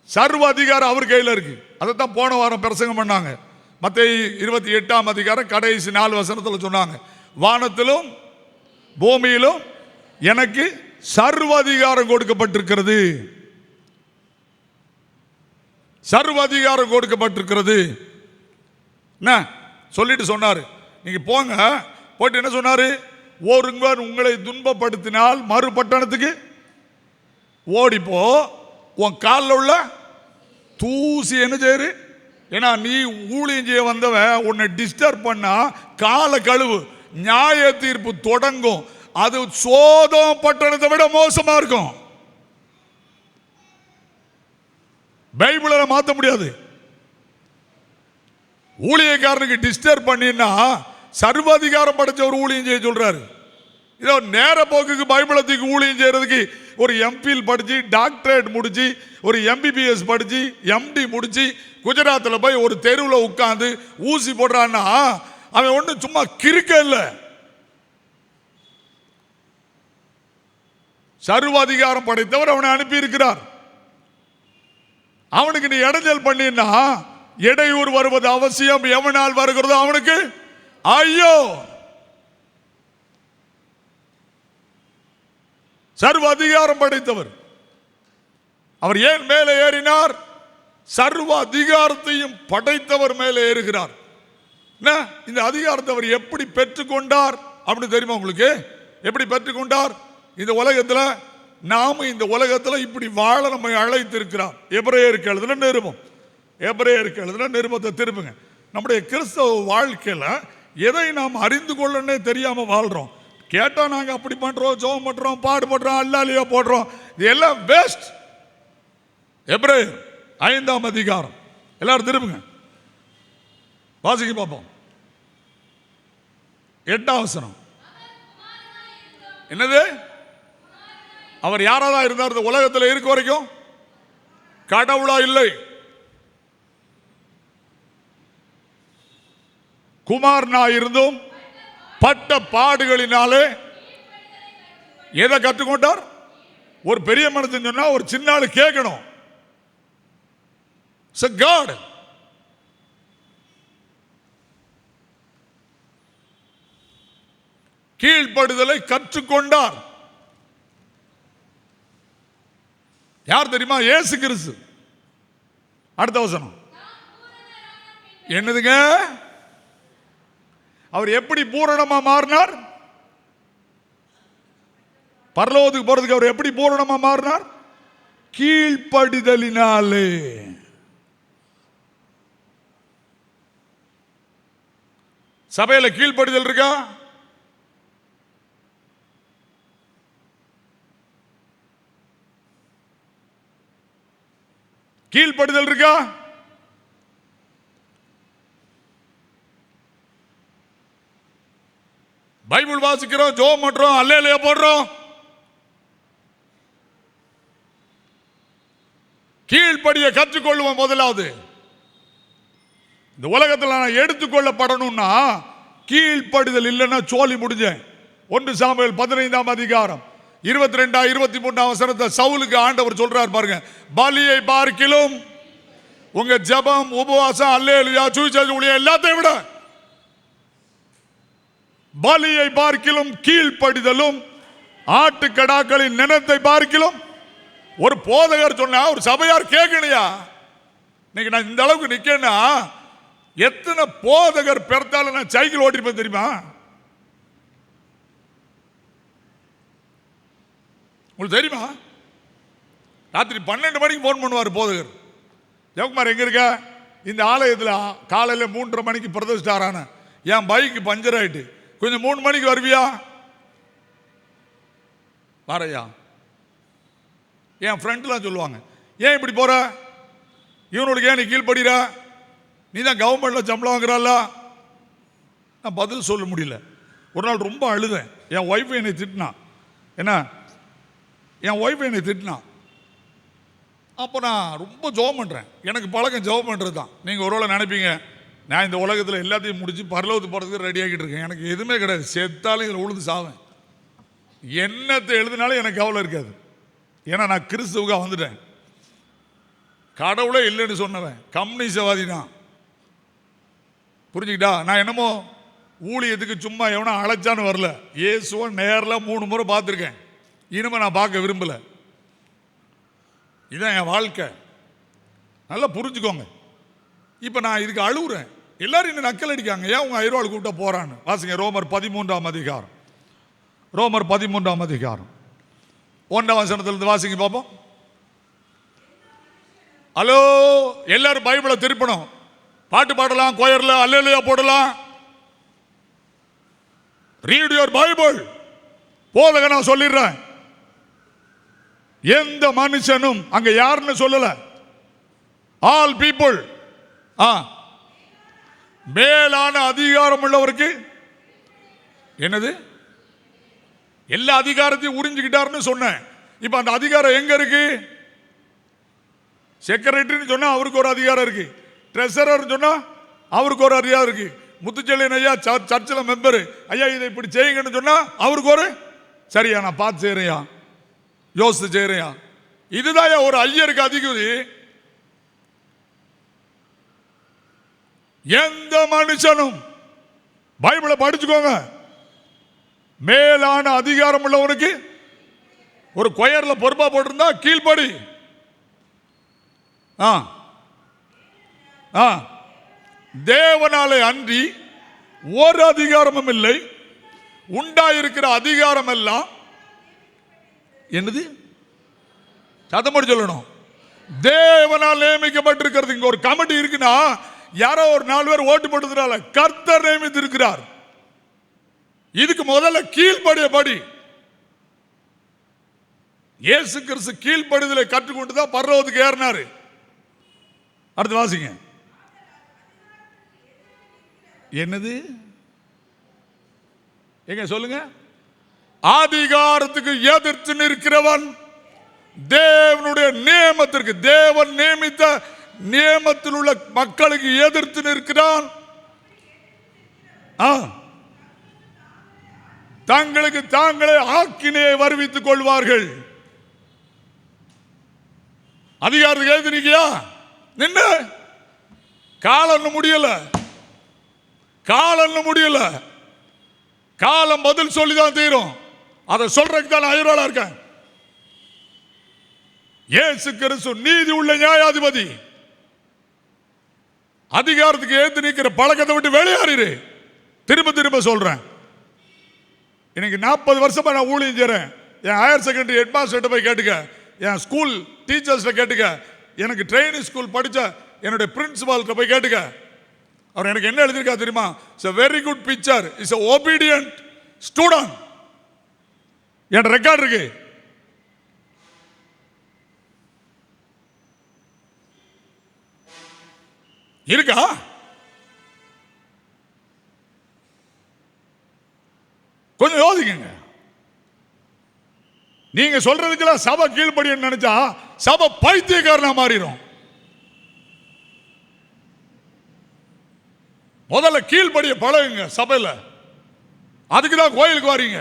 சர்வ அதிகாரம் அவர் கையில் இருக்கு. அதைத்தான் போன வாரம் பிரசங்கம் பண்ணாங்க. மத்தேயு 28ஆம் அதிகாரம் கடைசி 4 வசனத்தில் சொன்னாங்க, வானத்திலும் பூமியிலும் எனக்கு சர்வ அதிகாரம் கொடுக்கப்பட்டிருக்கிறது. சர்வ அதிகாரம் கொடுக்கப்பட்டிருக்கிறது சொல்லிட்டு சொன்னாரு. நீங்க போங்க, போயிட்டு என்ன சொன்னாரு? ஒருவர் உங்களை துன்பப்படுத்தினால் மறு பட்டணத்துக்கு ஓடிப்போ, உன் காலில் உள்ள தூசி என்ன செய்யுது? ஏன்னா நீ ஊழியம் செய்ய வந்தவன், உன்னை டிஸ்டர்ப் பண்ணா காலை கழுவு. நியாய தீர்ப்பு தொடங்கும். அது சோதம் பட்டணத்தை விட மோசமா இருக்கும். பைபிளை மாற்ற முடியாது. ஊழியக்காரனுக்கு டிஸ்டர்ப் பண்ணினா சர்வாதிகாரம் படைச்ச ஒரு ஊழியம் செய்ய சொல்றாரு. இதோ நேர போக்குக்கு பைபிளத்துக்கு ஊழியம் செய்யறதுக்கு ஒரு எம்பில் படிச்சு, டாக்டரேட் முடிச்சு, ஒரு எம்பிபிஎஸ் படிச்சு, எம்டி முடிச்சு, குஜராத்தில் போய் ஒரு தெருவில் உட்கார்ந்து ஊசி போடுறான்னா அவன் ஒன்றும் சும்மா கிறுக்க இல்லை. சர்வாதிகாரம் படைத்தவர் அவனை அனுப்பி இருக்கிறார். அவனுக்கு நீ இடைஞ்சல் பண்ணினா இடையூறு வருவது அவசியம். எவனால் வருகிறதோ அவனுக்கு ஐயோ. சர்வ அதிகாரம் படைத்தவர் அவர் ஏன் மேலே ஏறினார்? சர்வ அதிகாரத்தையும் படைத்தவர் மேலே ஏறுகிறார். இந்த அதிகாரத்தை அவர் எப்படி பெற்றுக்கொண்டார் அப்படின்னு தெரியுமா உங்களுக்கு? எப்படி பெற்றுக்கொண்டார்? இந்த உலகத்தில் நாம இந்த உலகத்தில் இப்படி வாழ நம்மை அழைத்திருக்கிறார். எபிரேயருக்கு எழுதின நிருபம், எபிரேயருக்கு எழுதின நிருபத்தை திருப்புங்க. நம்முடைய கிறிஸ்தவ வாழ்க்கையில் எதை நாம் அறிந்து கொள்ளனே தெரியாம வாழ்றோம். கேட்டா நாங்க அப்படி பண்றோம், ஜெபம் பண்றோம், பாடு பண்றோம், அல்லாலியா போடுறோம், இது எல்லாம் வேஸ்ட். எபிரேயர் 5ஆம் அதிகாரம் எல்லாரும் திரும்புங்க, வாசிக்க பார்ப்போம். 8ஆம் வசனம். என்னது? அவர் யாராதான் இருந்தார் இந்த உலகத்தில் இருக்க வரைக்கும்? கடவுளா இல்லை, குமாரனா இருந்தும் பட்ட பாடுகளினாலே எதை கற்றுக்கொண்டார்? ஒரு பெரிய மனுஷன் சொன்னா ஒரு சின்ன ஆளு கேட்கணும். God கீழ்ப்படுதலை கற்றுக்கொண்டார். யார் தெரியுமா? இயேசு கிறிஸ்து. அடுத்த வசனம் என்னதுங்க? அவர் எப்படி பூரணமா மாறினார்? பரலோகத்துக்கு போறதுக்கு அவர் எப்படி பூரணமா மாறினார்? கீழ்ப்படிதலினாலே. சபையில கீழ்ப்படிதல் இருக்கா? கீழ்ப்படிதல் இருக்கா? பைபிள் வாசிக்கிறோம், ஜெபம் பண்றோம், அல்லேலூயா போடுறோம். கீழ்ப்படிய கற்றுக்கொள்வோம். முதலாவது இந்த உலகத்தில் நான் எடுத்துக்கொள்ளப்படணும்னா கீழ்ப்படிதல் இல்லைன்னா சோலி முடிஞ்சேன். 1 சாமுவேல் 15ஆம் அதிகாரம் 22 23 வசனத்தை சவுலுக்கு ஆண்டவர் சொல்றார் பாருங்க. பலியை பார்க்கிலும் உங்க ஜெபம், உபவாசம், அல்லேலூயா, சுவிசேஷ ஊழியம் எல்லாத்தையும் விட பலியை பார்க்கிலும் கீழ்ப்படிதலும் ஆட்டுக்கடாக்களின் நினத்தை பார்க்கிலும். ஒரு போதகர் சொன்னா ஒரு சபையார் கேட்கணையா? இன்னைக்கு நான் இந்த அளவுக்கு நிக்கேன்னா எத்தனை போதகர் பெருத்தாலும் நான் சைக்கிள் ஓட்டிருப்பேன் தெரியுமா? உங்களுக்கு தெரியுமா? ராத்திரி 12 மணிக்கு போன் பண்ணுவார் போதகர். ஜெயக்குமார் எங்க இருக்க? இந்த ஆலயத்தில் காலையில் 3:30 மணிக்கு பிரதிஷ்டாரான என் பைக்கு பஞ்சர் ஆயிட்டு, கொஞ்சம் 3 மணிக்கு வருவியா? வரையா? என் ஃப்ரெண்ட்லாம் சொல்லுவாங்க, ஏன் இப்படி போற? இவனுக்கு ஏன் நீ கீழ்படுற? நீ தான் கவர்மெண்ட்ல சம்பளம் வாங்குறால. நான் பதில் சொல்ல முடியல. ஒரு நாள் ரொம்ப அழுதேன். என் ஒய்ஃப் என்னை திட்டினா. என்ன? என் ஒய்ஃப் என்னை திட்டினா. அப்போ நான் ரொம்ப ஜெபம் பண்ணுறேன். எனக்கு பழக்கம் ஜெபம் பண்ணுறது தான். நீங்கள் ஒருவேளை நினைப்பீங்க நான் இந்த உலகத்தில் எல்லாத்தையும் முடிச்சு பரலோகத்துக்கு போகிறதுக்கு ரெடி ஆகிட்டு இருக்கேன். எனக்கு எதுவுமே கிடையாது. செத்தாலும் இதில் உழுந்து சாவேன். என்னத்தை எழுதினாலும் எனக்கு கவலை இருக்காது. ஏன்னா நான் கிறிஸ்துவுக்காக வந்துட்டேன். கடவுளே இல்லைன்னு சொன்னவன் கம்யூனிஸ்டவாதி தான். புரிஞ்சுக்கிட்டா? நான் என்னமோ ஊழியத்துக்கு சும்மா எவனோ அழைச்சான்னு வரல. இயேசுவை நேரில் 3 முறை பார்த்துருக்கேன். இனிமே நான் பார்க்க விரும்பலை. இதுதான் என் வாழ்க்கை. நல்லா புரிஞ்சுக்கோங்க. இப்போ நான் இதுக்கு அழுகுறேன். எல்லாரும் என்ன நக்கல் அடிக்காங்க. ஏன் உங்க ஐரோவாள் கூப்பிட்டா போறான்னு. வாசிங்க ரோமர் 13ஆம் அதிகாரம். ரோமர் 13ஆம் அதிகாரம் 1ஆம் வசனத்திலிருந்து வாசிங்க பார்ப்போம். ஹலோ, எல்லாரும் பைபிளை திருப்பணும். பாட்டு பாடலாம், கோயர்ல அல்லேலூயா போடலாம். Read your Bible. போதக நான் சொல்லிடுறேன். எந்த மனுஷனும் அங்க யாருன்னு சொல்லல. All people. மேலான அதிகாரம் உள்ளவருக்கு என்னது? எல்லா அதிகாரத்தையும் உறிஞ்சுக்கிட்டாருன்னு சொன்னேன். இப்ப அந்த அதிகாரம் எங்க இருக்கு? செக்ரட்டரின்னு சொன்னா அவருக்கு ஒரு அதிகாரம் இருக்கு. ட்ரெஷரர் சொன்னா அவருக்கு ஒரு அதிகாரம் இருக்கு. முத்துச்செல்லியன் ஐயா சர்ச்சில் மெம்பரு, ஐயா இதை இப்படி செய்யுங்கன்னு சொன்னா அவருக்கு ஒரு, சரியா நான் பார்த்து செய்யறையா, யோசித்து செய்யறையா. இதுதான் ஒரு ஐயருக்கு அதிகதி. எந்த மனுஷனும் பைபிளை படிச்சுக்கோங்க. மேலான அதிகாரம் உள்ளவனுக்கு ஒரு கொயர்ல பொறுப்பா போட்டிருந்தா கீழ்படி. தேவனாலே அன்றி ஒரு அதிகாரமும் இல்லை. உண்டாயிருக்கிற அதிகாரம் எல்லாம் என்னது? சத்தமோடு சொல்லணும். தேவனால் நியமிக்கப்பட்டிருக்கிறது. இங்க ஒரு கமிட்டி இருக்குன்னா யாரோ ஒரு 4 பேர் ஓட்டு போட்டதுனால கர்த்தர் நியமித்து இருக்கிறார். இதுக்கு முதல்ல கீழ்ப்படியபடி. இயேசு கிறிஸ்து கீழ்ப்படிதலை கற்றுக்கொண்டு தான் பரலோகத்துக்கு ஏறினாரு. அடுத்து வாசிங்க. என்னது எங்க சொல்லுங்க? அதிகாரத்துக்கு எதிர்த்து நிற்கிறவன் தேவனுடைய நியமத்திற்கு, தேவன் நியமித்த நியமத்தில் உள்ள மக்களுக்கு எதிர்த்து நிற்கிறான். தங்களுக்கு தாங்களே ஆக்கினையை வருவித்துக் கொள்வார்கள். அதிகாரத்துக்கு எதிர்த்து நிற்கியா? நின்று காலம் முடியல, காலம் முடியல. காலம் பதில் சொல்லிதான் தீரும். அதை சொல்றதுக்கு தான் நான் ஐரோலா இருக்கேன். இயேசு கிறிஸ்து நீதி உள்ள நியாயாதிபதி. அதிகாரத்துக்கு ஏத்து நிற்கிற பழக்கத்தை விட்டு வெளியேறிரு. திரும்ப திரும்ப சொல்றேன். இன்னைக்கு 40 வருஷமா நான் ஊழியம் செய்றேன். என் ஹையர் செகண்டரி ஹெட் மாஸ்டர் போய் கேட்டுக்க, என் ஸ்கூல் டீச்சர்ஸ் கேட்டுக்க, எனக்கு ட்ரைனிங் ஸ்கூல் படிச்ச என்னுடைய பிரின்சிபால்கிட்ட போய் கேட்டுக்க. அவர் எனக்கு என்ன எழுதியிருக்கா தெரியுமா? It's a very good picture, it's a obedient student. N record இருக்கு. இருக்கா? கொஞ்சம் யோசிக்கங்க. நீங்க சொல்றதுக்கெல்லாம் சபை கீழ்ப்படின்னு நினைச்சா சபை பைத்தியக்காரனா மாறிடும். முதல்ல கீழ்ப்படிய பழகுங்க சபையில. அதுக்குதான் கோயிலுக்கு வாரீங்க.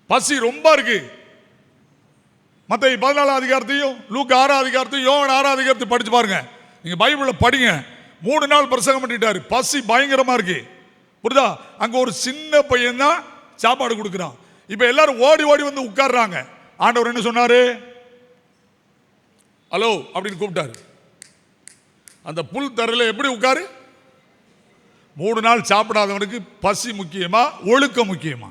பசி ரொம்ப இருக்கு. மத்தேயு 14 அதிகாரத்தையும் லூக்கா 6 அதிகாரத்தையும் யோவான் 6 அதிகாரத்தையும் படிச்சு பாருங்க. நீங்க பைபிள படிங்க. 3 நாள் பிரசங்கம் பண்ணிட்டாரு. பசி பயங்கரமா இருக்கு. புரியுதா? அங்க ஒரு சின்ன பையன் தான் சாப்பாடு கொடுக்குறான். இப்ப எல்லாரும் ஓடி ஓடி வந்து உட்கார்றாங்க. ஆண்டவர் என்ன சொன்னாரு? ஹலோ அப்படின்னு கூப்பிட்டாரு. அந்த புல் தரையில எப்படி உட்காரு? 3 நாள் சாப்பிடாதவனுக்கு பசி முக்கியமா ஒழுக்கம் முக்கியமா?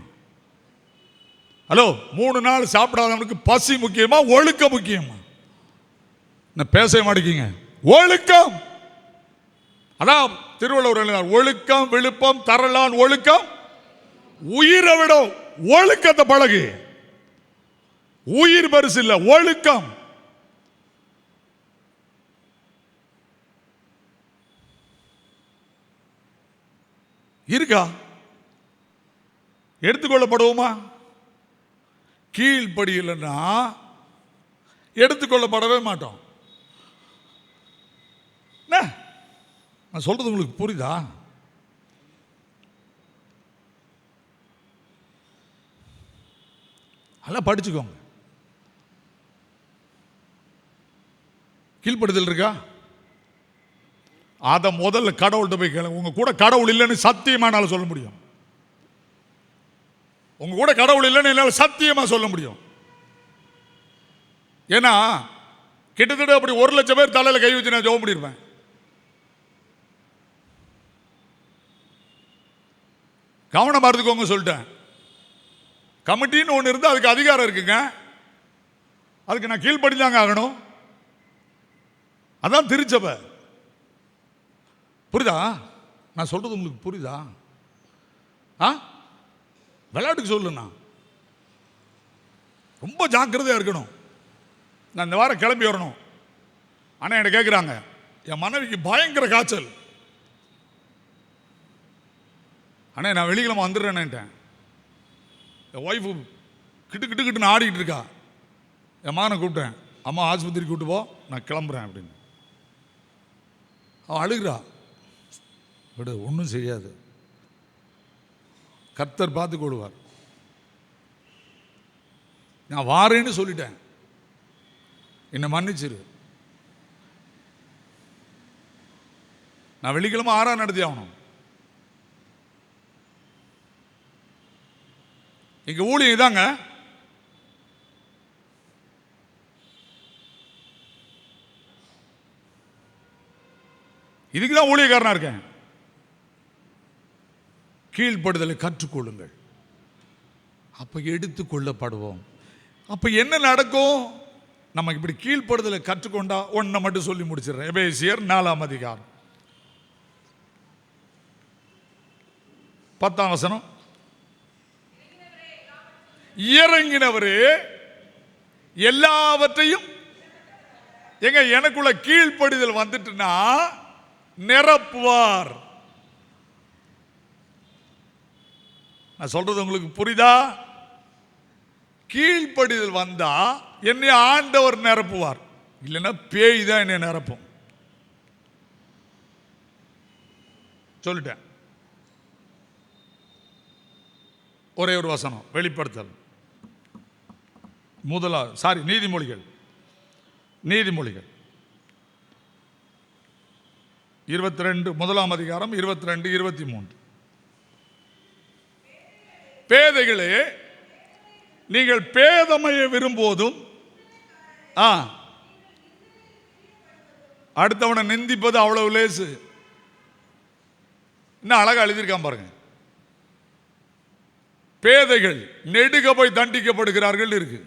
ஹலோ, 3 நாள் சாப்பிடாதவனுக்கு பசி முக்கியமா ஒழுக்கம் முக்கியமா? நான் பேச மாட்டேங்க. ஒழுக்கம். அதான் திருவள்ளுவர் எழுதினார், ஒழுக்கம் விழுப்பம் தரலான் ஒழுக்கம் உயிரை விட. ஒழுக்கத்தை பழகு. உயிர் பரிசு இல்ல, ஒழுக்கம். இருக்கா? எடுத்துக்கொள்ளப்படுவோமா? கீழ்ப்படியலைன்னா எடுத்துக்கொள்ளப்படவே மாட்டோம். நான் சொல்றது உங்களுக்கு புரியுதா? எல்லாம் படிச்சுக்கோங்க. கீழ்ப்படுதல் இருக்கா? அதை முதல்ல கடவுள்கிட்ட போய் கேளுங்க. உங்க கூட கடவுள் இல்லைன்னு சத்தியமானால சொல்ல முடியும். உங்க கூட கடவுள் இல்லைன்னு என்னால் சத்தியமா சொல்ல முடியும். ஏன்னா கிட்டத்தட்ட அப்படி 1 லட்சம் பேர் தலையில கை வச்சு நான் ஜெபம் பண்ணிருப்பேன். கவனமா இருந்துக்கோங்க சொல்லிட்டேன். கமிட்டின்னு ஒன்று இருந்தால் அதுக்கு அதிகாரம் இருக்குங்க. அதுக்கு நான் கீழ்ப்படிந்தாங்க ஆகணும். அதான் திருச்சபை. புரியுதா? நான் சொல்றது உங்களுக்கு புரியுதா? விளையாட்டுக்கு சொல்லுண்ணா, ரொம்ப ஜாக்கிரதையா இருக்கணும். நான் இந்த வாரம் கிளம்பி வரணும். ஆனால் என்ன கேட்குறாங்க, என் மனைவிக்கு பயங்கர காய்ச்சல். ஆனால் நான் வெள்ளிக்கிழமை வந்துடுறேன்னுட்டேன். என் ஒய்ஃபு கிட்டுன்னு ஆடிக்கிட்டு இருக்கா. என் மகனை கூப்பிட்டேன், அம்மா ஆஸ்பத்திரிக்கு கூப்பிட்டு போ, நான் கிளம்புறேன் அப்படின்னு. அவன் அழுகிறா. விடு, ஒன்றும் செய்யாது, கர்த்தர் பார்த்து கொள்வார். நான் வாரேன்னு சொல்லிட்டேன், என்னை மன்னிச்சிரு. நான் வெள்ளிக்கிழமை 6 நடத்தி ஆகணும். இங்க ஊழியம் இதாங்க. இதுக்குதான் ஊழியக்காரனா இருக்கேன். கீழ்ப்படுதலை கற்றுக்கொள்ளுங்கள், அப்ப எடுத்துக் கொள்ளப்படுவோம். அப்ப என்ன நடக்கும்? நம்ம இப்படி கீழ்ப்படுதலை கற்றுக்கொண்டா ஒன்றை மட்டும் சொல்லி முடிச்சிடறேன். எபேசியர் 4ஆம் அதிகாரம் 10ஆம் வசனம். இறங்கினவரே எல்லாவற்றையும் எங்க எனக்குள்ள கீழ்ப்படிதல் வந்துட்டுனா நிரப்புவார். நான் சொல்றது உங்களுக்கு புரியுதா? கீழ்ப்படிதல் வந்தா என்னை ஆண்டவர் நிரப்புவார், இல்லைன்னா பேய் தான் என்னை நிரப்பும். சொல்லிட்டேன். ஒரே ஒரு வசனம், வெளிப்படுத்தல் நீதிமொழிகள் 22 முதலாம் அதிகாரம் 22, 23. பேதைகளே, நீங்கள் பேதமையை விரும்புவதும் அடுத்தவனை நிந்திப்பது அவ்வளவு லேசு. இன்னும் அழகா எழுதியிருக்கான் பாருங்க. பேதைகள் நெடுக போய் தண்டிக்கப்படுகிறார்கள் இருக்கு.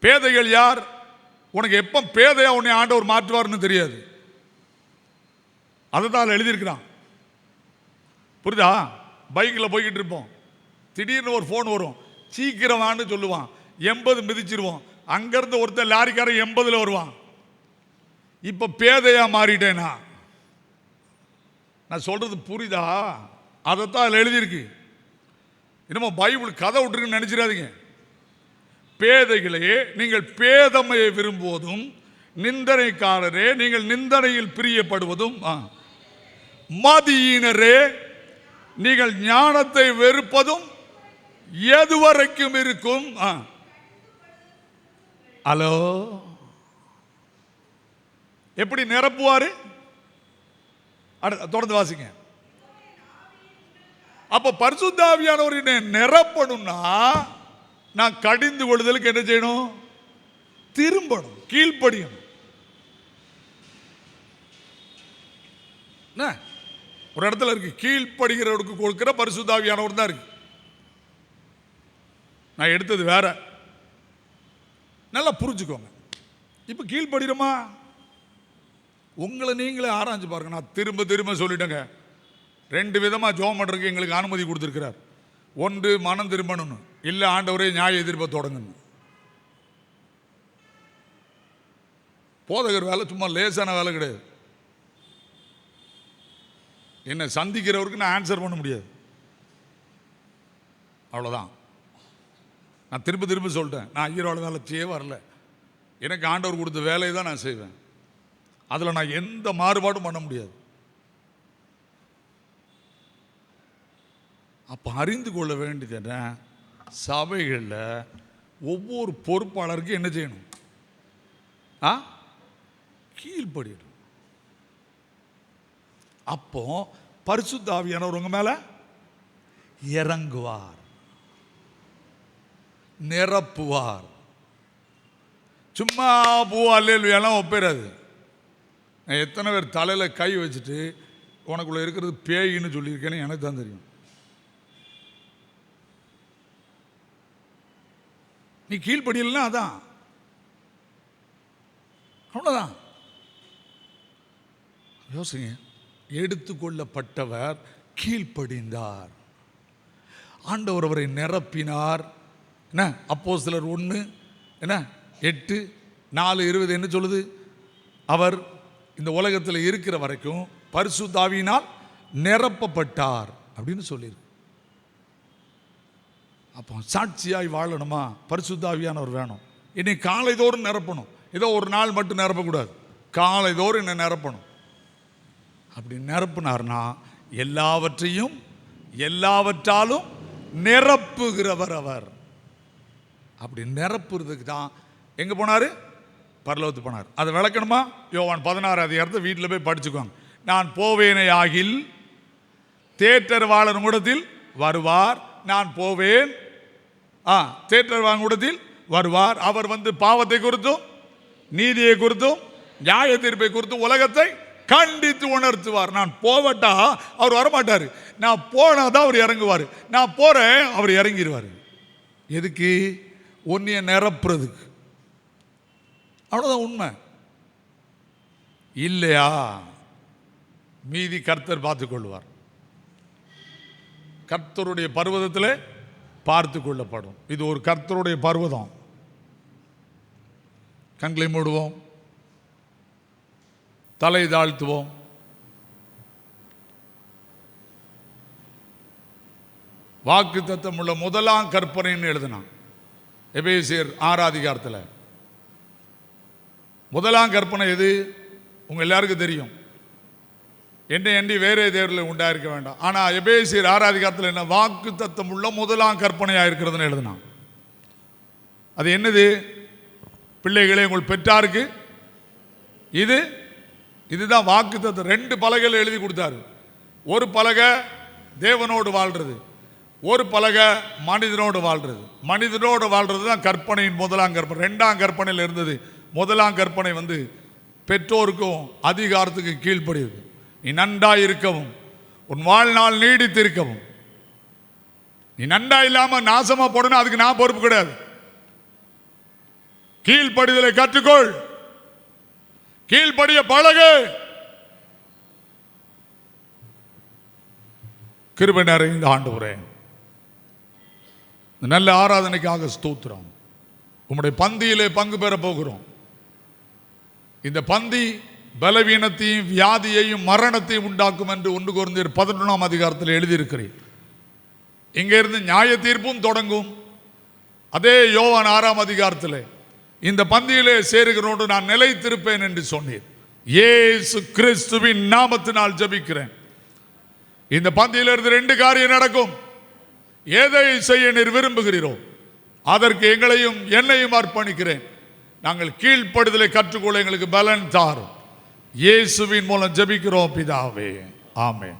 பேதைகள் யார்? உனக்கு எப்ப பேதையா உன்னை ஆண்டவர் மாற்றுவார்னு தெரியாது. அதுதான் எழுதியிருக்கிறான். புரியுதா? பைக்கில் போய்கிட்டு இருப்போம், திடீர்னு ஒரு ஃபோன் வரும், சீக்கிரமானு சொல்லுவான், 80 மிதிச்சிருவோம். அங்கிருந்து ஒருத்தர் லாரிக்காரன் 80 வருவான். இப்ப பேதையா மாறிட்டேனா? நான் சொல்றது புரியுதா? அதைத்தான் அதில் எழுதியிருக்கு. இன்னமும் பைபிள் கதை விட்டுருக்குன்னு நினைச்சிடாதீங்க. பேதைகளே, நீங்கள் பேதமையை விரும்புவதும், நிந்தனைக்காரரே நீங்கள் நிந்தனையில் பிரியப்படுவதும், மதியினரே நீங்கள் ஞானத்தை வெறுப்பதும் எதுவரைக்கும் இருக்கும்? ஹலோ, எப்படி நிரப்புவாரு? தொடர்ந்து வாசிங்க. அப்ப பரிசுத்த ஆவியானவர் நிரப்பணும்னா நான் கடிந்து கொள்ளுதலுக்கு என்ன செய்யணும்? திரும்பணும், கீழ்ப்படியணும். ஒரு இடத்துல இருக்கு, கீழ்ப்படுகிறவருக்கு கொடுக்கிற பரிசுத்த ஆவியானவர் தான் இருக்கு. நான் எடுத்தது வேற, நல்லா புரிஞ்சுக்கோங்க. இப்ப கீழ்ப்படுகிறோமா? உங்களை நீங்களே ஆராய்ஞ்சு பாருங்க. நான் திரும்ப திரும்ப சொல்லிட்டேங்க, 2 விதமா ஜெபம் பண்றதுக்கு எங்களுக்கு அனுமதி கொடுத்திருக்கிறார். ஒன்று மனம் திரும்பணும், இல்லை ஆண்டவரே நியாய எதிர்ப்பை தொடங்கணும். போதகர் வேலை சும்மா லேசான வேலை கிடையாது. என்ன சந்திக்கிறவருக்கு நான் ஆன்சர் பண்ண முடியாது, அவ்வளோதான். நான் திரும்ப திரும்ப சொல்லிட்டேன், நான் ஐயரோட வேலை செய்ய வரல. எனக்கு ஆண்டவர் கொடுத்த வேலையை தான் நான் செய்வேன். அதில் நான் எந்த மாறுபாடும் பண்ண முடியாது. அப்போ அறிந்து கொள்ள வேண்டியது என்ன? சபைகளில் ஒவ்வொரு பொறுப்பாளருக்கும் என்ன செய்யணும்? கீழ்ப்படியணும். அப்போ பரிசுத்த ஆவியானவர் உங்க மேல இறங்குவார், நிரப்புவார். சும்மா பூவாலேலாம் ஒப்பேறாது. எத்தனை பேர் தலையில கை வச்சுட்டு உனக்குள்ள இருக்கிறது பேயின்னு சொல்லியிருக்கேன்னு எனக்கு தான் தெரியும். நீ கீழ்ப்படியலாம், அதான் அவ்வளோதான். யோசிங்க, எடுத்துக்கொள்ளப்பட்டவர் கீழ்ப்படிந்தார், ஆண்டவர் அவரை நிரப்பினார். என்ன அப்போஸ்தலர் 1:8-4:20 என்ன சொல்லுது? அவர் இந்த உலகத்தில் இருக்கிற வரைக்கும் பரிசுத்த ஆவியினால் நிரப்பப்பட்டார் அப்படின்னு சொல்லியிருக்கு. அப்போ சாட்சியாய் வாழணுமா? பரிசுத்த ஆவியானவர் வேணும். என்னை காலைதோறும் நிரப்பணும். ஏதோ ஒரு நாள் மட்டும் நிரப்பக்கூடாது, காலைதோறும் என்னை நிரப்பணும். அப்படி நிரப்புனார்னா எல்லாவற்றையும் எல்லாவற்றாலும் நிரப்புகிறவர் அவர். அப்படி நிரப்புறதுக்கு தான் எங்கே போனார்? பரலோகத்துக்கு போனார். அதை விளக்கணுமா? யோவான் 16 அதிகாரத்தை வீட்டில் போய் படிச்சுக்கோங்க. நான் போவேனே ஆகில் தேற்றரவாளர் கூடத்தில் வருவார், நான் போவேன் தேற்றரவாளர் கூடத்தில் வருவார். அவர் வந்து பாவத்தை குறித்தும் நீதியை குறித்தும் நியாய தீர்ப்பை குறித்தும் உலகத்தை கண்டித்து உணர்த்துவார். நான் போவட்டா அவர் வரமாட்டார், நான் போனாதான் அவர் இறங்குவார். நான் போறேன், அவர் இறங்கிடுவார். எதுக்கு? ஒன்னிய நிரப்புறதுக்கு. அவ்வளோதான் உண்மை. இல்லையா மீதி கர்த்தர் பார்த்துக் கொள்வார். கர்த்தருடைய பர்வதத்தில் பார்த்து கொள்ளப்படும். இது ஒரு கர்த்தருடைய பர்வதம். கண்களை மூடுவோம், தலை தாழ்த்துவோம். வாக்கு தத்தம் உள்ள முதலாம் கற்பனைன்னு எழுதினான் எபேசியர் 6 அதிகாரத்தில். முதலாம் கற்பனை எது? உங்க எல்லாருக்கும் தெரியும். என்னை அண்டி வேறே தேவர்களை உண்டாயிருக்க வேண்டாம். ஆனால் எபேசியர் 6 அதிகாரத்தில் என்ன? வாக்கு தத்தம் உள்ள முதலாம் கற்பனையாக இருக்கிறதுன்னு எழுதினான். அது என்னது? பிள்ளைகளே, உங்கள் பெற்றாருக்கு இதுதான் வாக்கு தத்தம். 2 பலகைகள் எழுதி கொடுத்தாரு. ஒரு பலகை தேவனோடு வாழ்றது, ஒரு பலகை மனிதனோடு வாழ்றது. மனிதனோடு வாழ்றது தான் கற்பனையின் முதலாம் கற்பனை. 2ஆம் கற்பனையில் இருந்தது. முதலாம் கற்பனை பெற்றோருக்கும் அதிகாரத்துக்கு கீழ்ப்படியுது. நீ நன்றாய் இருக்கவும் உன் வாழ்நாள் நீடித்திருக்கவும். நீ நன்றா இல்லாம நாசமா போடணும், அதுக்கு நான் பொறுப்பு கிடையாது. கீழ்ப்படிதலை கற்றுக்கொள், கீழ்ப்படிய பழகு. கிருபை நிறைந்த ஆண்டவரே, நல்ல ஆராதனைக்காக ஸ்தோத்திரம். உம்முடைய பந்தியிலே பங்கு பெற போகிறோம். இந்த பந்தி பலவீனத்தையும் வியாதியையும் மரணத்தையும் உண்டாக்கும் என்று 1 கொரிந்தியர் 11ஆம் அதிகாரத்தில் எழுதியிருக்கிறேன். இங்கிருந்து நியாய தீர்ப்பும் தொடங்கும். அதே யோவான் 6ஆம் அதிகாரத்தில் இந்த பந்தியிலே சேருகிறோடு நான் நிலைத்திருப்பேன் என்று சொன்னேன். இயேசு கிறிஸ்துவின் நாமத்தினால் ஜெபிக்கிறேன். இந்த பந்தியிலிருந்து 2 காரியம் நடக்கும். எதை செய்ய நீர் விரும்புகிறீரோ அதற்கு எங்களையும் என்னையும் அர்ப்பணிக்கிறேன். நாங்கள் கீழ்ப்படுதலை கற்றுக்கொள்ள எங்களுக்கு பலன் தாரும். இயேசுவின் மூலம் ஜெபிக்கிறோம் பிதாவே, ஆமென்.